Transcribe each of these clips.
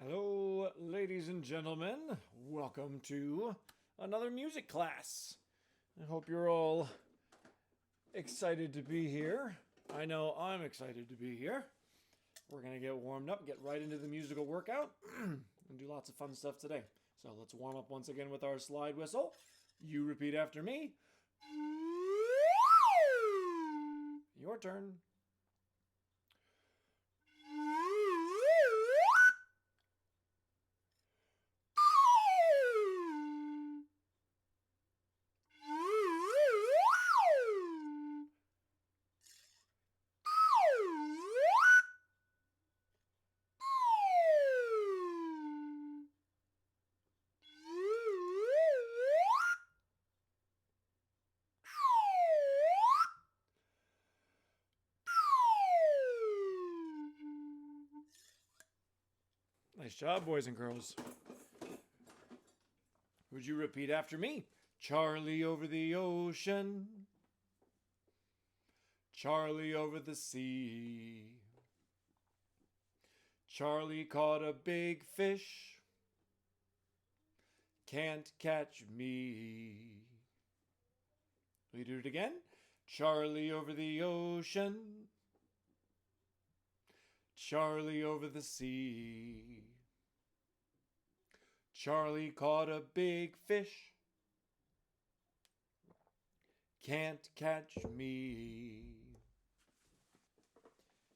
Hello, ladies and gentlemen. Welcome to another music class. I hope you're all excited to be here. I know I'm excited to be here. We're going to get warmed up, get right into the musical workout, and do lots of fun stuff today. So let's warm up once again with our slide whistle. You repeat after me. Your turn. Nice job, boys and girls. Would you repeat after me? Charlie over the ocean. Charlie over the sea. Charlie caught a big fish. Can't catch me. Will you do it again? Charlie over the ocean. Charlie over the sea. Charlie caught a big fish. Can't catch me.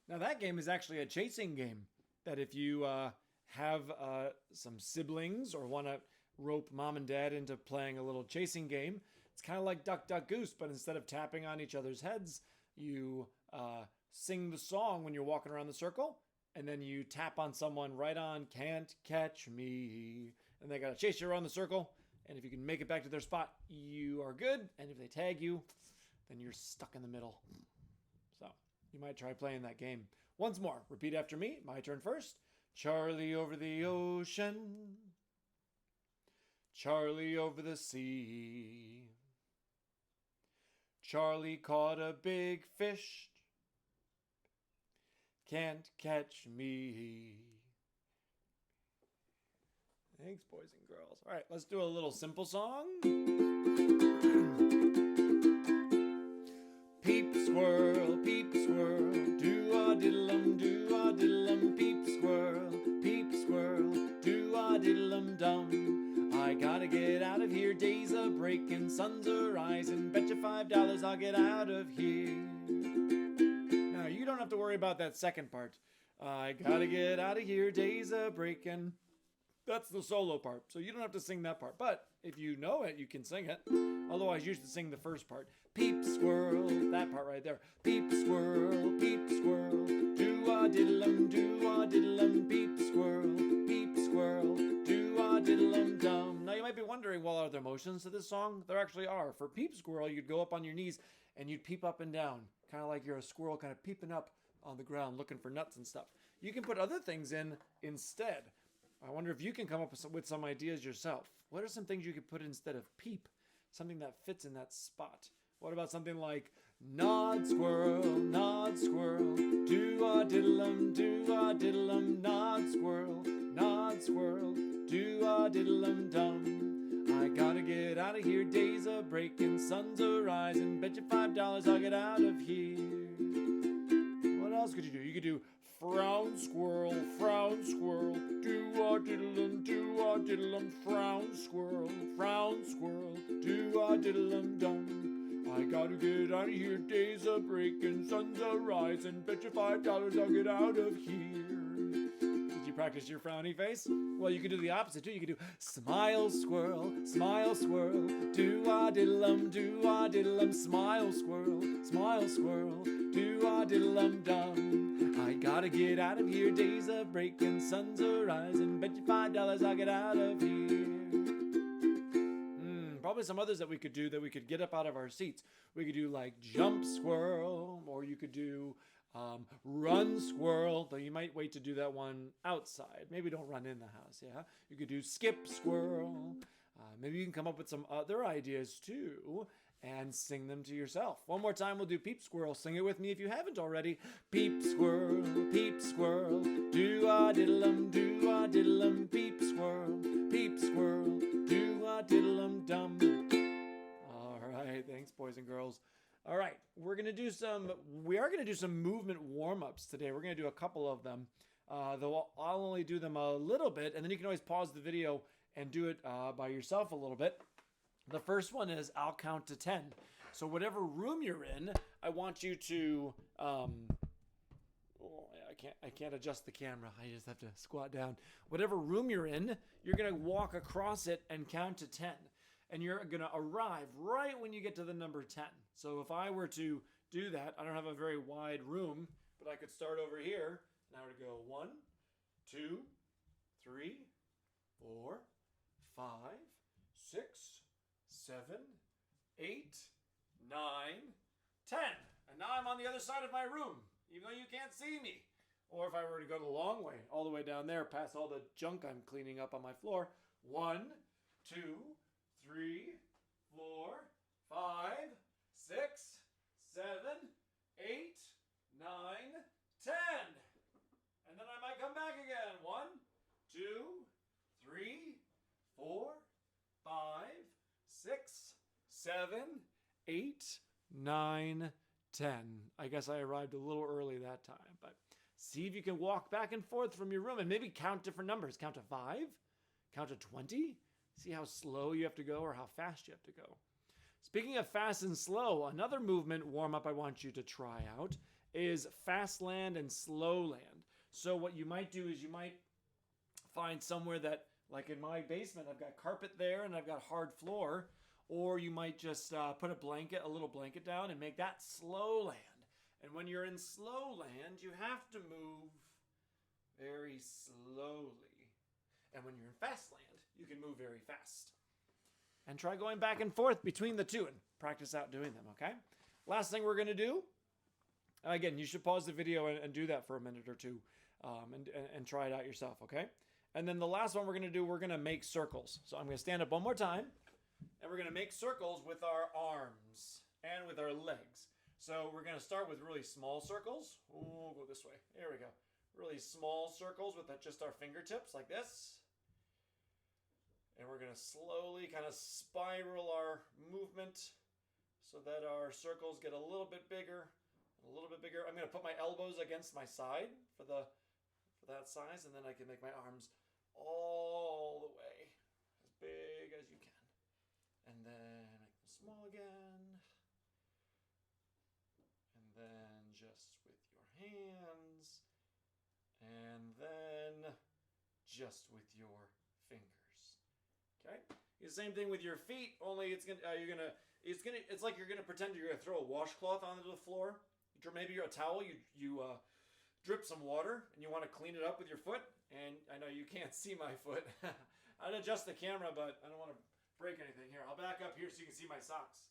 Now that game is actually a chasing game. That if you have some siblings or want to rope mom and dad into playing a little chasing game, it's kind of like Duck, Duck, Goose, but instead of tapping on each other's heads, you sing the song when you're walking around the circle, and then you tap on someone right on Can't Catch Me, and they gotta chase you around the circle, and if you can make it back to their spot, you are good, and if they tag you, then you're stuck in the middle. So you might try playing that game. Once more, repeat after me. My turn first. Charlie over the ocean. Charlie over the sea. Charlie caught a big fish. Can't catch me. Thanks, boys and girls. All right, let's do a little simple song. Peep squirrel, do-a-diddle-um, peep squirrel, do-a-diddle-um-dum. I gotta get out of here, days a breaking, sun's a rising, bet you $5 I'll get out of here. Now, you don't have to worry about that second part. I gotta get out of here, days a breaking. That's the solo part, so you don't have to sing that part. But if you know it, you can sing it. Although I used to sing the first part. Peep squirrel, that part right there. Peep squirrel, do-a-diddle-um, peep squirrel, do-a-diddle-um-dum. Now you might be wondering, well, are there motions to this song? There actually are. For peep squirrel, you'd go up on your knees and you'd peep up and down. Kind of like you're a squirrel kind of peeping up on the ground looking for nuts and stuff. You can put other things in instead. I wonder if you can come up with some ideas yourself. What are some things you could put instead of peep? Something that fits in that spot. What about something like nod squirrel, do-a-diddle-um, nod squirrel, do-a-diddle-um-dum. I gotta get out of here, days a breaking, sun's a rising, bet you $5 I'll get out of here. What else could you do? You could do frown squirrel, do-a-diddle-um, frown squirrel, do-a-diddle-um-dum. I gotta get out of here, days a breaking, sun's a rising, bet you $5 I'll get out of here. Did you practice your frowny face? Well, you could do the opposite too. You could do smile squirrel, do-a-diddle-um, smile squirrel, do-a-diddle-um-dum. I gotta get out of here, days a breaking, sun's a rising, bet you $5 I'll get out of here. Probably some others that we could do that we could get up out of our seats. We could do like jump squirrel, or you could do run squirrel, though you might wait to do that one outside. Maybe don't run in the house, yeah? You could do skip squirrel. Maybe you can come up with some other ideas too and sing them to yourself. One more time, we'll do peep squirrel. Sing it with me if you haven't already. Peep squirrel, do-a-diddle-um, we are gonna do some movement warm-ups today. We're gonna do a couple of them, though I'll only do them a little bit, and then you can always pause the video and do it by yourself a little bit. The first one is I'll count to 10. So whatever room you're in, I want you to, I can't adjust the camera. I just have to squat down. Whatever room you're in, you're gonna walk across it and count to 10. And you're gonna arrive right when you get to the number 10. So if I were to do that, I don't have a very wide room, but I could start over here. And I would go 1, 2, 3, 4, 5, 6, 7, 8, 9, 10. And now I'm on the other side of my room, even though you can't see me. Or if I were to go the long way, all the way down there, past all the junk I'm cleaning up on my floor. 1, 2, 3, 4, 5, 6, 7, 8, 9, 10. And then I might come back again. 1, 2, 3, 4, 5, 6, 7, 8, 9, 10. I guess I arrived a little early that time, but see if you can walk back and forth from your room and maybe count different numbers. Count to 5, count to 20. See how slow you have to go or how fast you have to go. Speaking of fast and slow, another movement warm-up I want you to try out is fast land and slow land. So what you might do is you might find somewhere that, like in my basement, I've got carpet there and I've got hard floor, or you might just put a little blanket down and make that slow land. And when you're in slow land, you have to move very slowly. And when you're in fast land, you can move very fast. And try going back and forth between the two and practice out doing them, okay? Last thing we're gonna do, again, you should pause the video and do that for a minute or two and try it out yourself, okay? And then the last one we're gonna do, we're gonna make circles. So I'm gonna stand up one more time, and we're gonna make circles with our arms and with our legs. So we're gonna start with really small circles. Ooh, we'll go this way, there we go. Really small circles with just our fingertips like this. And we're gonna slowly kind of spiral our movement so that our circles get a little bit bigger, a little bit bigger. I'm gonna put my elbows against my side for that size, and then I can make my arms all the way as big as you can. And then make them small again. And then just with your hands. And then just with your fingers. Okay? The same thing with your feet, only it's like you're gonna pretend you're gonna throw a washcloth onto the floor. Maybe you're a towel, you drip some water and you want to clean it up with your foot. And I know you can't see my foot. I'd adjust the camera, but I don't want to break anything. Here, I'll back up here so you can see my socks.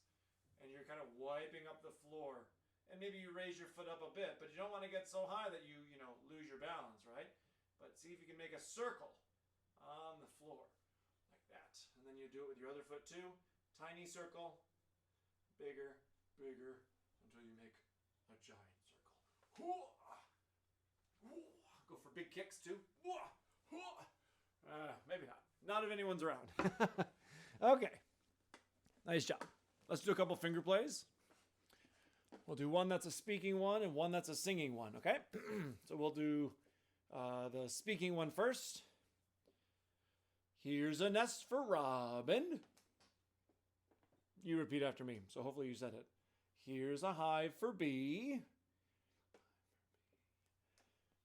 And you're kind of wiping up the floor. And maybe you raise your foot up a bit, but you don't want to get so high that you lose your balance, right? But see if you can make a circle on the floor like that. And then you do it with your other foot too. Tiny circle, bigger, bigger, until you make a giant circle. Go for big kicks too. Maybe not. Not if anyone's around. Okay. Nice job. Let's do a couple finger plays. We'll do one that's a speaking one and one that's a singing one, okay? So we'll do the speaking one first. Here's a nest for Robin. You repeat after me, so hopefully you said it. Here's a hive for bee.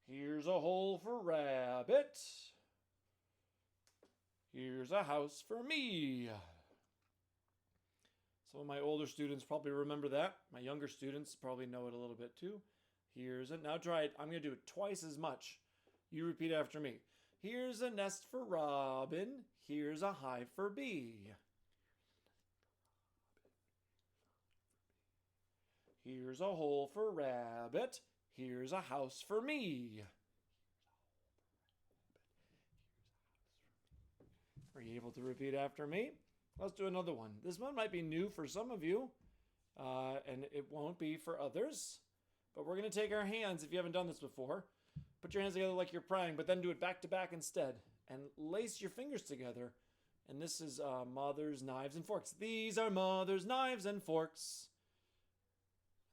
Here's a hole for rabbit. Here's a house for me. Some of my older students probably remember that. My younger students probably know it a little bit too. Here's it. Now try it. I'm going to do it twice as much. You repeat after me. Here's a nest for Robin. Here's a hive for bee. Here's a hole for rabbit. Here's a house for me. Are you able to repeat after me? Let's do another one. This one might be new for some of you, and it won't be for others. But we're going to take our hands, if you haven't done this before, put your hands together like you're praying, but then do it back to back instead. And lace your fingers together. And this is Mother's Knives and Forks. These are Mother's Knives and Forks.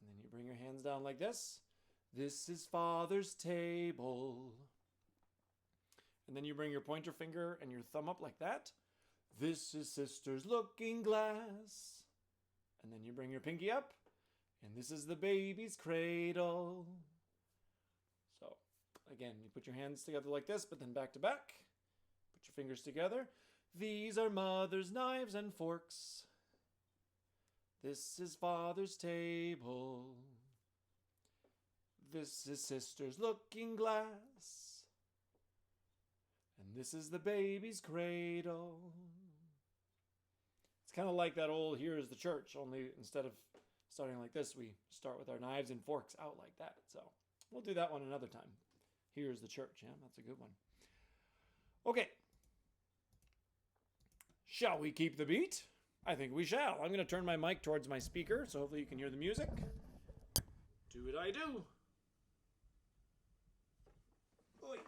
And then bring your hands down like this. This is Father's table. And then you bring your pointer finger and your thumb up like that. This is Sister's looking glass. And then you bring your pinky up. And this is the baby's cradle. So, again, you put your hands together like this, but then back to back. Put your fingers together. These are Mother's knives and forks. This is Father's table. This is Sister's looking glass. And this is the baby's cradle. It's kind of like that old Here is the Church, only instead of starting like this, we start with our knives and forks out like that. So we'll do that one another time. Here's the church. Yeah, that's a good one. Okay. Shall we keep the beat? I think we shall. I'm going to turn my mic towards my speaker, so hopefully you can hear the music. Do what I do. Oy.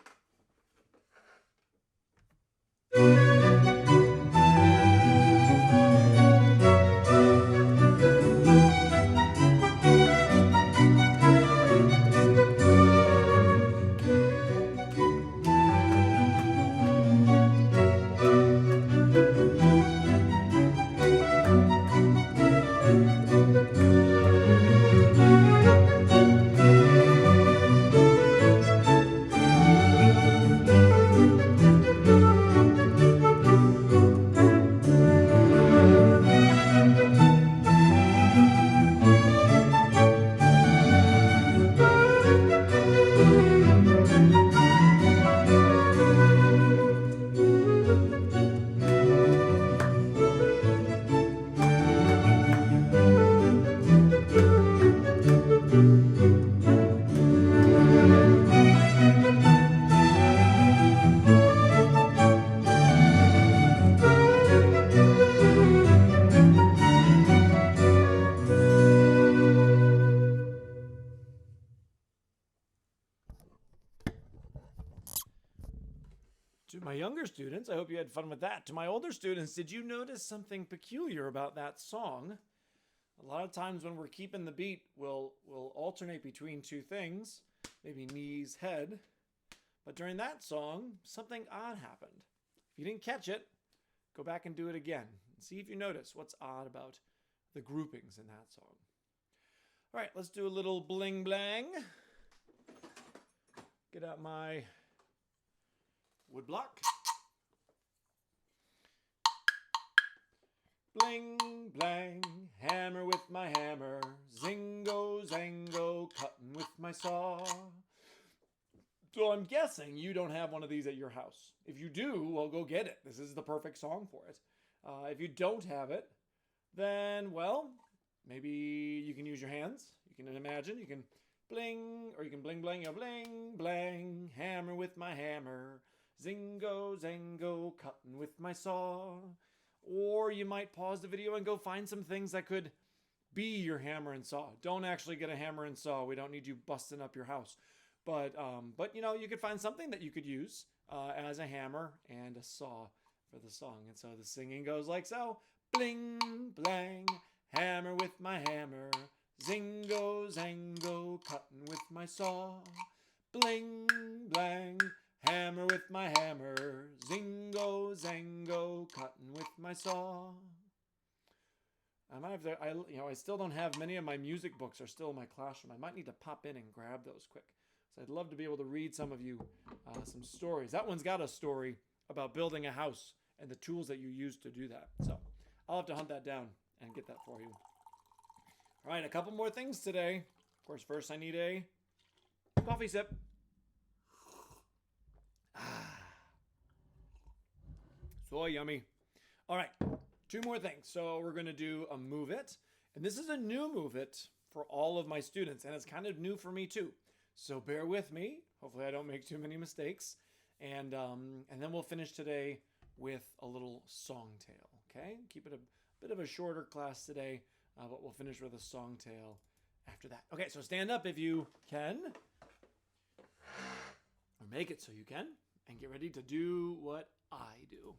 To my younger students, I hope you had fun with that. To my older students, did you notice something peculiar about that song? A lot of times when we're keeping the beat, we'll alternate between two things, maybe knees, head. But during that song, something odd happened. If you didn't catch it, go back and do it again. And see if you notice what's odd about the groupings in that song. All right, let's do a little bling blang. Get out my wood block. Bling, blang, hammer with my hammer. Zingo, zango, cutting with my saw. So I'm guessing you don't have one of these at your house. If you do, well, go get it. This is the perfect song for it. If you don't have it, then, well, maybe you can use your hands. You can imagine. You can bling, or you can bling, bling, bling, blang, hammer with my hammer. Zingo, zango, cutting with my saw. Or you might pause the video and go find some things that could be your hammer and saw. Don't actually get a hammer and saw. We don't need you busting up your house. But you know, you could find something that you could use as a hammer and a saw for the song. And so the singing goes like so. Bling, blang, hammer with my hammer. Zingo, zango, cutting with my saw. Bling, blang, hammer with my hammer. Zingo, zango, cutting with my saw. I might have to, I still don't have many of my music books are still in my classroom. I might need to pop in and grab those quick. So I'd love to be able to read some of you some stories. That one's got a story about building a house and the tools that you use to do that. So I'll have to hunt that down and get that for you. All right, a couple more things today. Of course, first I need a coffee sip. So yummy. All right, two more things. So we're going to do a Move It. And this is a new Move It for all of my students. And it's kind of new for me too. So bear with me. Hopefully I don't make too many mistakes. And then we'll finish today with a little song tale. Okay? Keep it a bit of a shorter class today. But we'll finish with a song tale after that. Okay, so stand up if you can. Or make it so you can. And get ready to do what I do.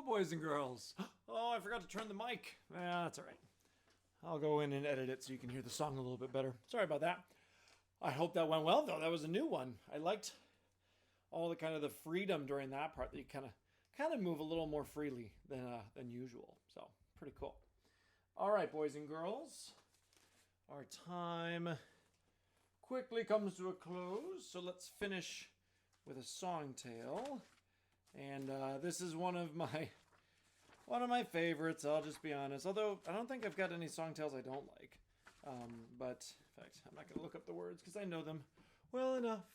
boys and girls. Oh, I forgot to turn the mic. That's all right. I'll go in and edit it so you can hear the song a little bit better. Sorry about that. I hope that went well, though. That was a new one. I liked all the kind of the freedom during that part, that you kind of move a little more freely than usual. So pretty cool. All right, boys and girls, our time quickly comes to a close. So let's finish with a song tale, and this is one of my favorites. I'll just be honest. Although I don't think I've got any song tales I don't like. But in fact, I'm not going to look up the words because I know them well enough.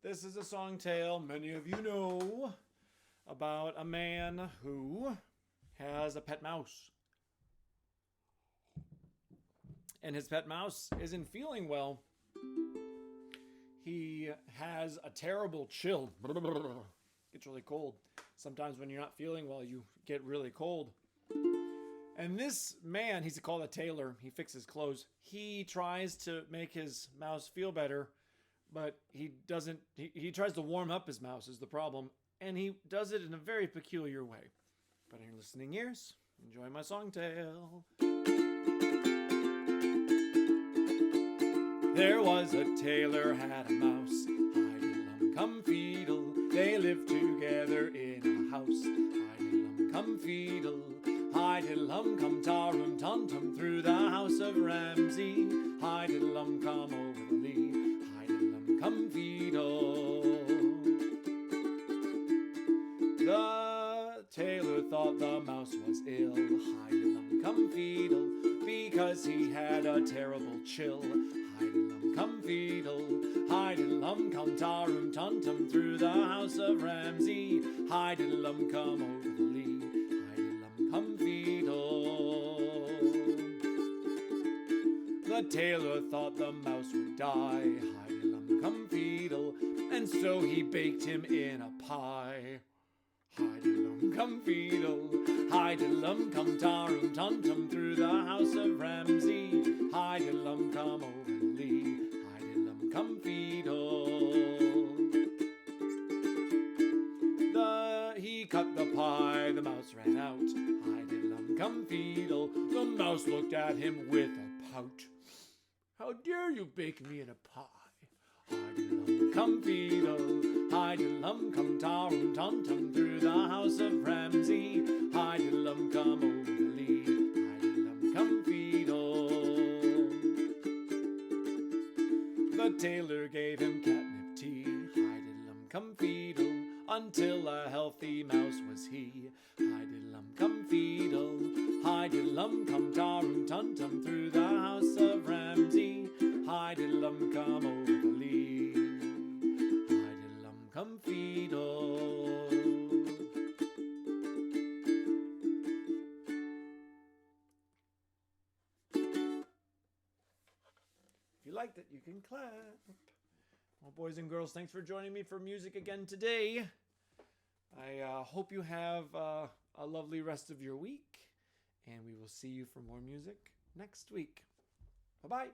This is a song tale many of you know about a man who has a pet mouse. And his pet mouse isn't feeling well. He has a terrible chill. It's really cold. Sometimes when you're not feeling well, you get really cold. And this man, he's called a tailor. He fixes clothes. He tries to make his mouse feel better, but he doesn't. He tries to warm up his mouse is the problem. And he does it in a very peculiar way. But in your listening ears, enjoy my song tale. There was a tailor had a mouse, Hi-de-lum-cum-feedle. They lived together in a house, Hi-de-lum-cum-feedle. Hi-de-lum-cum-tarum-tum-tum through the house of Ramsey. Hi-de-lum-cum over the lea, Hi-de-lum-cum-feedle. The tailor thought the mouse was ill, Hi-de-lum-cum-feedle, because he had a terrible chill. Hi-de-lum-cum-feedle, Hi-de-lum-cum-tarum-tum-tum through the house of Ramsey. Hi-de-lum-cum over the lea, Hi-de-lum-cum-feedle. The tailor thought the mouse would die, Hi-de-lum-cum-feedle, and so he baked him in a pie. Hi-de-lum-cum-feedle, Hi-de-lum-cum-tarum-tum-tum through the house of Ramsey. Hi-de-lum-cum over the lea, Hi-de-lum-cum-feedle. He cut the pie, the mouse ran out. Hi-de-lum-cum-feedle, the mouse looked at him with a pout. How dare you bake me in a pie? Hi-de-lum-cum-feedle, Hi-de-lum-cum-tarum-tum-tum through the house of Ramsey. Hi-de-lum-cum over the lea, Hi-de-lum-cum-feedle. The tailor gave him catnip tea, Hi-de-lum-cum-feedle, until a healthy mouse was he. Hi-de-lum-cum-feedle, Hi-de-lum-cum-tarum-tum-tum through the house of Ramsey. Hi-de-lum-cum over the lea, Hi-de-lum-cum-feedle. If you liked it, you can clap. Well, boys and girls, thanks for joining me for music again today. I hope you have a lovely rest of your week, and we will see you for more music next week. Bye-bye.